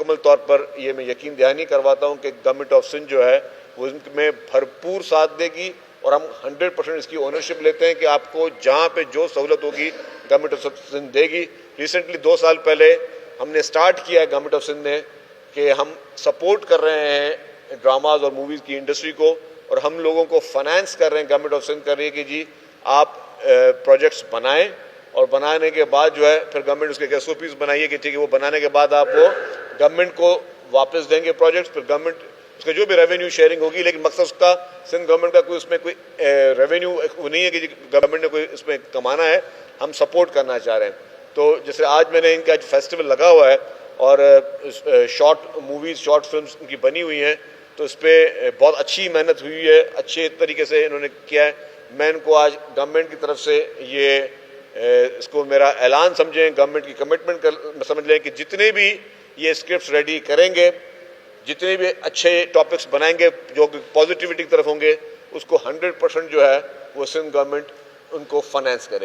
मुकम्मल तौर पर ये मैं यकीन दहानी करवाता हूँ कि गवर्नमेंट ऑफ सिंध जो है वो इसमें भरपूर साथ देगी और हम 100% इसकी ओनरशिप लेते हैं कि आपको जहाँ पे जो सहूलत होगी गवर्नमेंट ऑफ सिंध देगी। रिसेंटली 2 साल पहले हमने स्टार्ट किया है गवर्नमेंट ऑफ सिंध ने कि हम सपोर्ट कर रहे हैं ड्रामाज और मूवीज़ की इंडस्ट्री को और हम लोगों को फाइनेंस कर रहे हैं। गवर्नमेंट ऑफ सिंध कर रही है कि जी आप प्रोजेक्ट्स बनाएं और बनाने के बाद जो है फिर गवर्नमेंट उसके SOPs बनाइए कि ठीक है वो बनाने के बाद आप वो गवर्नमेंट को वापस देंगे प्रोजेक्ट्स, फिर गवर्नमेंट उसका जो भी रेवेन्यू शेयरिंग होगी, लेकिन मकसद उसका सिंध गवर्नमेंट का कोई उसमें कोई रेवेन्यू नहीं है कि गवर्नमेंट ने कोई इसमें कमाना है, हम सपोर्ट करना चाह रहे हैं। तो जैसे आज मैंने इनका फेस्टिवल लगा हुआ है और शॉर्ट मूवीज़ शॉर्ट फिल्म्स इनकी बनी हुई हैं, तो इस पर बहुत अच्छी मेहनत हुई है, अच्छे तरीके से इन्होंने किया है। मैं इनको आज गवर्नमेंट की तरफ से ये इसको मेरा ऐलान समझें, गवर्नमेंट की कमिटमेंट समझ लें कि जितने भी ये स्क्रिप्ट्स रेडी करेंगे, जितने भी अच्छे टॉपिक्स बनाएंगे जो पॉजिटिविटी की तरफ होंगे, उसको 100% जो है वो सिंध गवर्नमेंट उनको फाइनेंस करेगी।